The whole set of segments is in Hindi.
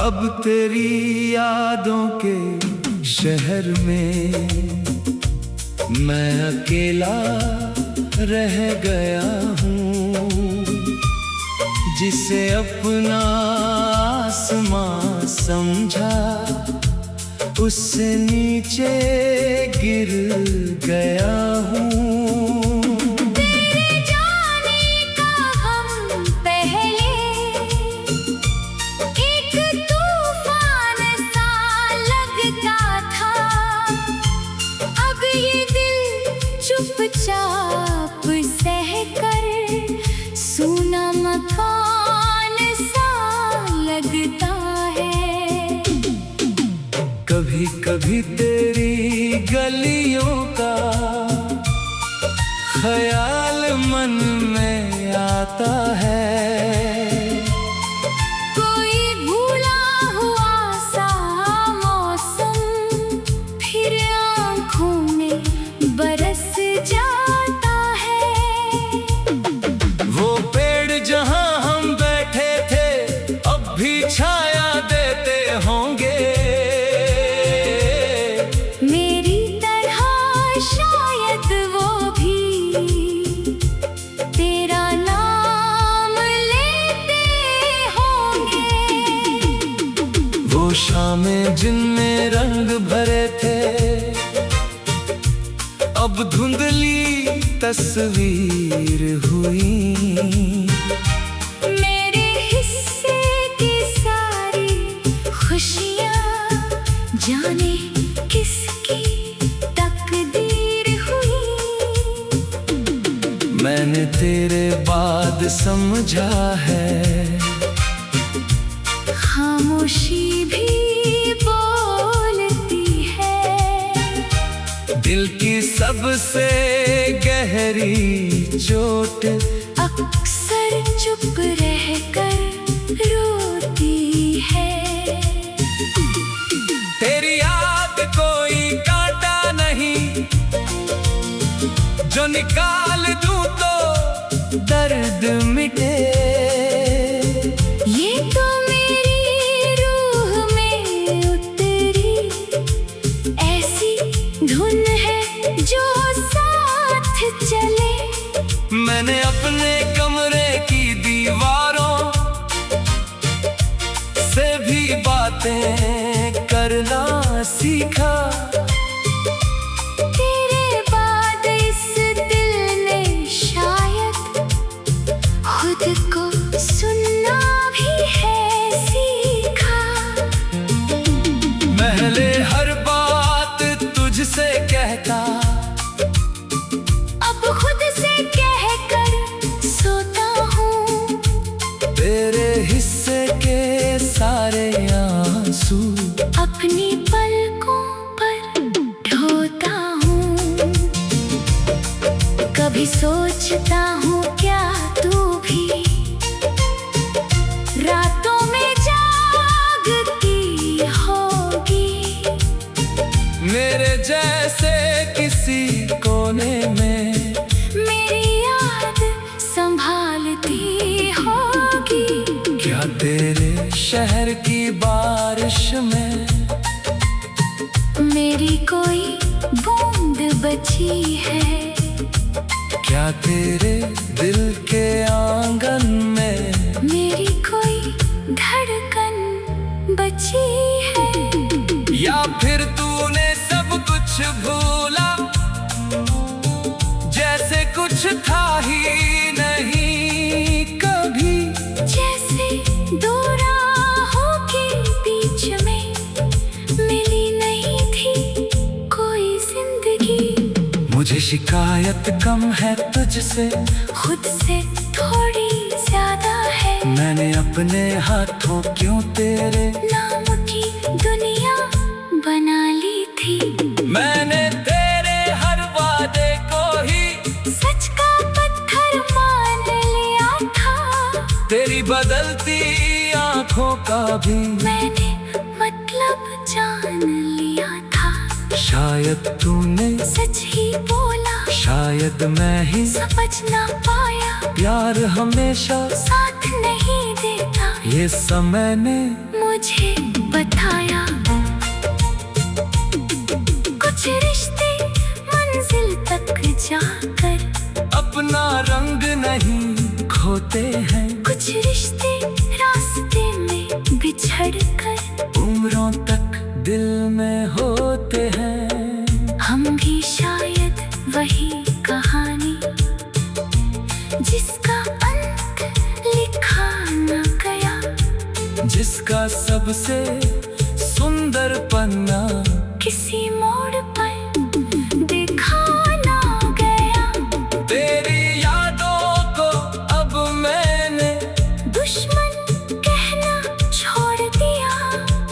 अब तेरी यादों के शहर में मैं अकेला रह गया हूँ। जिसे अपना आसमां समझा उससे नीचे गिर गया हूँ। चुपचाप सह कर सूना मकान सा लगता है। कभी कभी तेरी गलियों का ख्याल मन में आता है। कोई भूला हुआ सा मौसम फिर आँखों में बरस जाता है। वो पेड़ जहां हम बैठे थे अब भी छाया देते होंगे। मेरी तरह शायद वो भी तेरा नाम लेते होंगे। वो शामें जिनमें रंग भरे थे अब धुंधली तस्वीर हुई। मेरे हिस्से की सारी खुशियाँ जाने किसकी तकदीर हुई। मैंने तेरे बाद समझा है खामोशी भी बोलती है। दिल की सबसे गहरी चोट अक्सर चुप रहकर रोती है। तेरी याद कोई कांटा नहीं जो निकाल दूं तो दर्द मिटे। ये तो मेरी रूह में उतरी ऐसी धुन है जो साथ चले। मैंने अपने कमरे की दीवारों से भी बातें करना सीखा। तेरे बाद इस दिल ने शायद खुद को सुनना भी है सीखा। पहले हर बात तुझसे कहता अब खुद से कहकर सोता हूँ। तेरे हिस्से के सारे आंसू अपनी पलकों पर ढोता हूँ। कभी सोचता हूँ क्या तू भी रातों में जागती होगी। मेरे जैसे किसी कोने में मेरी याद संभालती होगी। क्या तेरे शहर की बारिश में मेरी कोई बूंद बची है। क्या तेरे दिल के आंगन में मेरी कोई धड़कन बची है। या फिर तूने सब कुछ भूला जैसे कुछ था ही नहीं कभी। जैसे दो राहों के बीच में मिली नहीं थी कोई जिंदगी। मुझे शिकायत कम है तुझसे खुद से थोड़ी ज्यादा है। मैंने अपने हाथों क्यों तेरे नाम की दुनिया बना ली थी। मैंने तेरे हर वादे को ही सच का पत्थर मान लिया था। तेरी बदलती आंखों का भी मैंने मतलब जान लिया था। शायद तूने सच ही बोला शायद मैं ही समझ ना पाया। प्यार हमेशा साथ नहीं देता ये समय ने मुझे मुझे बताया, कुछ रिश्ते मंजिल तक जाकर अपना रंग नहीं खोते हैं, कुछ रिश्ते रास्ते में बिछड़ कर उम्रों तक दिल में होते हैं। हम भी शायद वही कहानी जिसका अंत लिखा न गया, जिसका सबसे सुंदर पन्ना किसी मोड़ पर देखा न गया। तेरी यादों को अब मैंने दुश्मन कहना छोड़ दिया,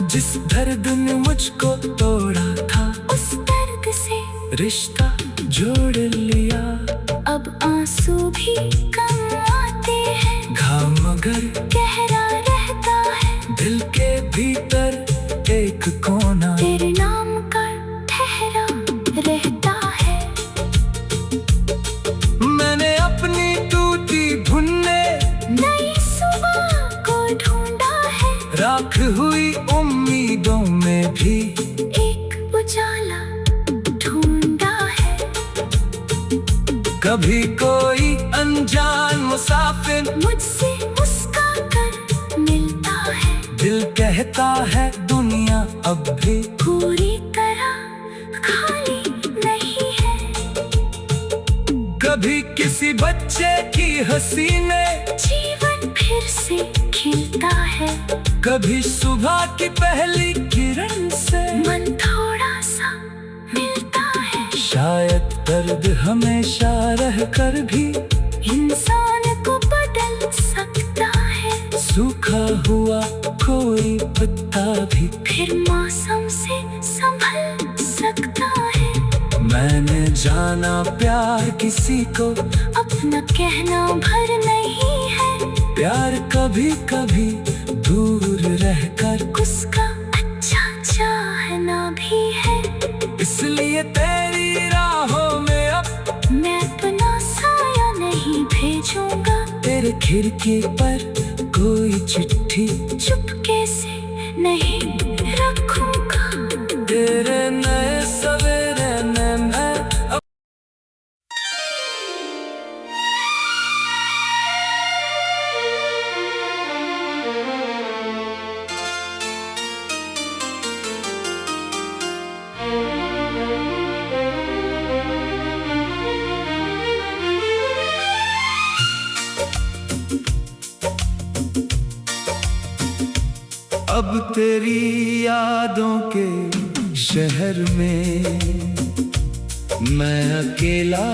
जिस दर्द ने मुझको तोड़ा था उस दर्द से रिश्ता जोड़ लिया। अब आंसू भी कम आते हैं, घाव मगर गहरा रहता है, दिल के भीतर एक कोना तेरे नाम का ठहरा रहता है। मैंने अपनी टूटी धुनने नई सुबह को ढूंढा है, राख हुई उम्मीदों में भी एक उजाला ढूंढा है। कभी कोई अनजान मुसाफिर मुझसे मुस्का कर मिलता है, दिल कहता है दुनिया अब भी पूरी तरह खाली नहीं है। कभी किसी बच्चे की हंसी ने जीवन फिर से खिलता है, कभी सुबह की पहली किरण से मन थोड़ा सा मिलता है। शायद दर्द हमेशा रह कर भी इंसान को बदल सकता है, सूखा हुआ कोई पत्ता भी फिर मौसम से संभल सकता है। मैंने जाना प्यार किसी को अपना कहना भर नहीं है, प्यार कभी कभी दूर रहकर उसका अच्छा चाहना भी है। इसलिए तेरी राहों में अब मैं अपना साया नहीं भेजूंगा, तेरे खिड़की पर कोई चिट्ठी चुपके से नहीं रखूंगा। तेरे नए सवेरे में मैं अब तेरी यादों के शहर में मैं अकेला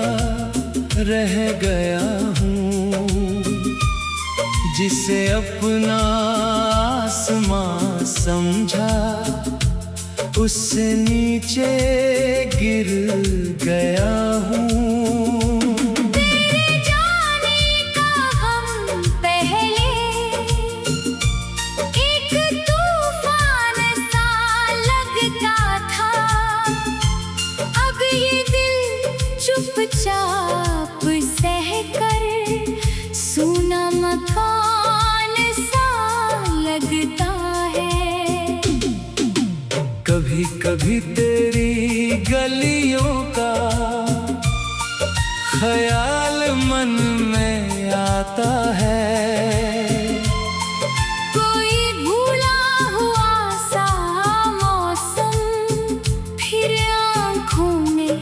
रह गया हूँ, जिसे अपना आसमां समझा उससे नीचे गिर गया हूँ। तेरे जाने का हम पहले एक तूफान सा लगता था, अब ये दिल चुपचाप सह कर सूना मकान सा लगता है। कभी कभी तेरी गलियों का ख्याल मन में आता है, कोई भूला हुआ सा मौसम फिर आँखों में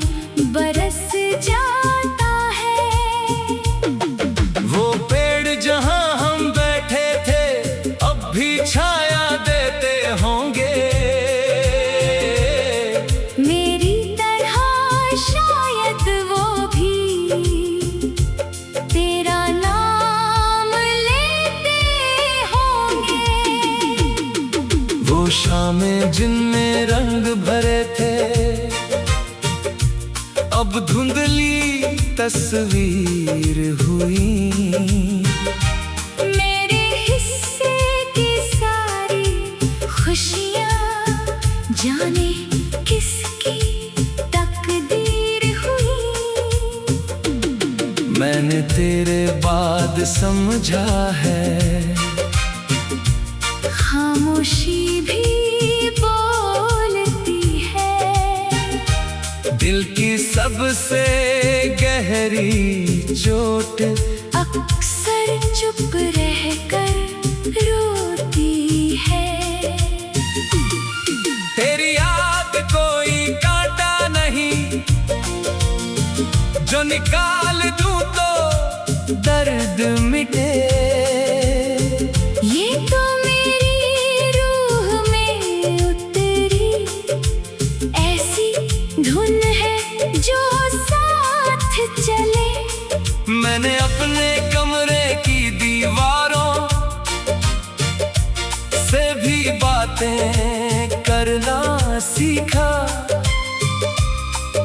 बरस जाता है। वो पेड़ जहां हम बैठे थे अब भी छाया देते होंगे, मेरी तरह शायद वो भी तेरा नाम लेते होंगे। वो शामें जिनमें रंग भरे थे अब धुंधली तस्वीर हुई। मेरे हिस्से की सारी खुशियाँ जाने किसकी तकदीर हुई। मैंने तेरे बाद समझा है खामोश खामोशी भी बोलती है। दिल की सबसे गहरी चोट अक्सर चुप रहकर रोती है। तेरी याद कोई कांटा नहीं, जो निकाल दूं तो दर्द मिटे। ये तो मेरी रूह में उतरी ऐसी धुन है जो साथ चले। मैंने अपने कमरे की दीवारों से भी बातें करना सीखा।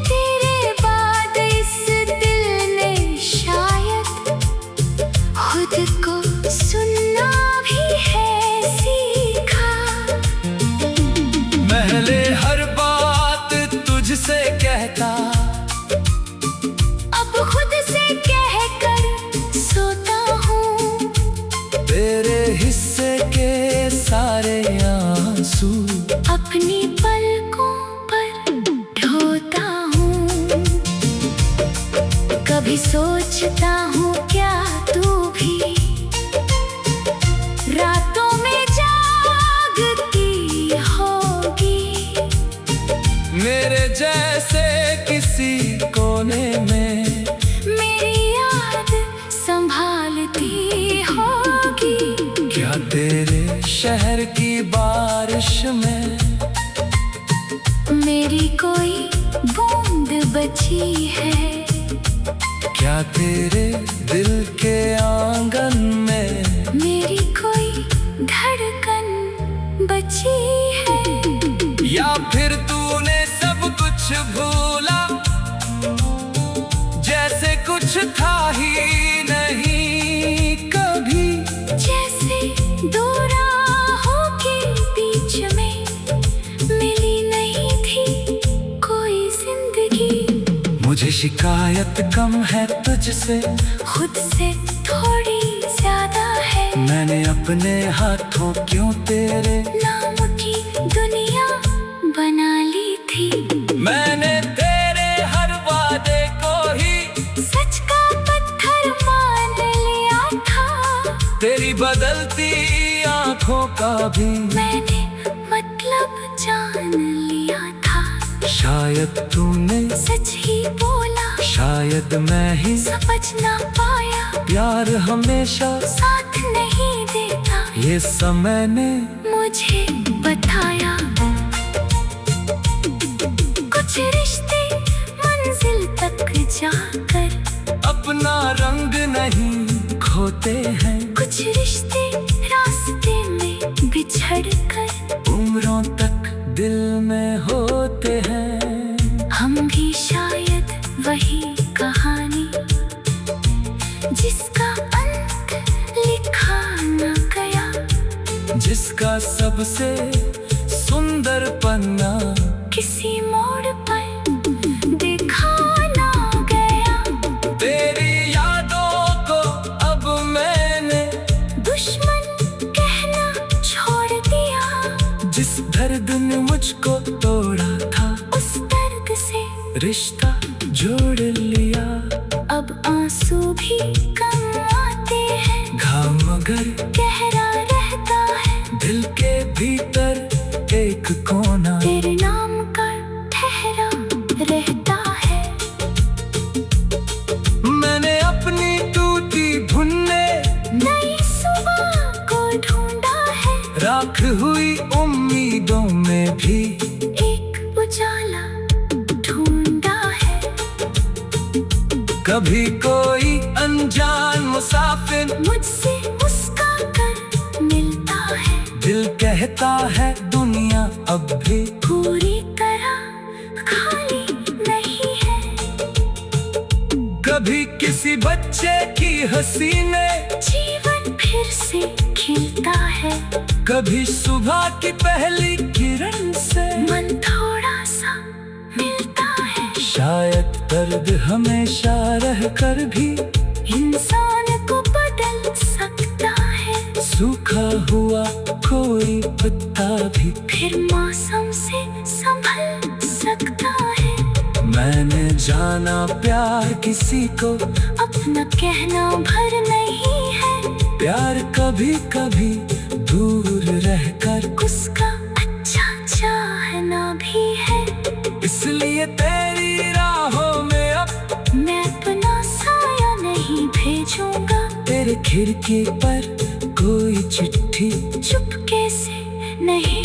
तेरे बाद इस दिल ने शायद खुद को सुनना भी है सीखा। पहले हर बात तुझसे कहता, अब खुद से कहकर सोता हूँ। तेरे हिस्से के सारे आंसू अपनी पलकों पर ढोता हूँ। कभी सोचता हूँ क्या तू भी रातों में जागती होगी। मेरे जैसे किसी कोने में मेरी याद संभालती होगी। क्या तेरे शहर की बारिश में मेरी कोई बूंद बची है। क्या तेरे दिल के आंगन में मेरी कोई धड़कन बची है। या फिर तूने सब कुछ भूला, जैसे कुछ था ही नहीं कभी। जैसे दो राहों के बीच में मिली नहीं थी कोई जिंदगी। मुझे शिकायत कम है तुझसे, खुद से थोड़ी ज्यादा है। मैंने अपने हाथों क्यों तेरे नाम की दुनिया बना ली थी। मैंने तेरे हर वादे को ही सच का पत्थर मान लिया था। तेरी बदलती आंखों का भी मैंने मतलब जान लिया था। शायद तूने सच ही बोला, शायद मैं ही समझ ना पाया। प्यार हमेशा साथ नहीं देता, ये समय ने मुझे बताया। कुछ रिश्ते मंजिल तक जाकर अपना रंग नहीं खोते हैं। कुछ रिश्ते रास्ते में बिछड़ कर उम्रों तक दिल में होते हैं। हम भी शायद वही कहानी जिसका अंत लिखा न गया। जिसका सबसे सुंदर पन्ना किसी मोड़ पर देखा ना गया। तेरी यादों को अब मैंने दुश्मन कहना छोड़ दिया। जिस दर्द ने मुझको तोड़ा था, उस दर्द से रिश्ता जोड़ लिया। अब आंसू भी कम आते हैं। घाव मगर गहरा रहता है दिल के भीतर एक कोना। तेरे नाम का ठहरा रहता है। मैंने अपनी टूटी भुनने नई सुबह को ढूंढा है। राख हुई उम्मीदों में भी एक उजाला ढूंढा है। कभी कोई अनजान मुसाफिर मुझसे मुस्का कर मिलता है। दिल कहता है दुनिया अब भी पूरी तरह खाली नहीं है। कभी किसी बच्चे की हंसी ने जीवन फिर से खिलता है। कभी सुबह की पहली किरण से मन थोड़ा सा मिलता है। शायद दर्द हमेशा रह कर भी इंसान को बदल सकता है। सूखा हुआ कोई पत्ता भी फिर मौसम से संभल सकता है। मैंने जाना प्यार किसी को अपना कहना भर नहीं है। प्यार कभी कभी दूर रहकर उसका अच्छा चाहना भी है। इसलिए तेरी राहों में अब मैं अपना साया नहीं भेजूंगा। तेरे खिड़की पर कोई चिट्ठी चुपके से नहीं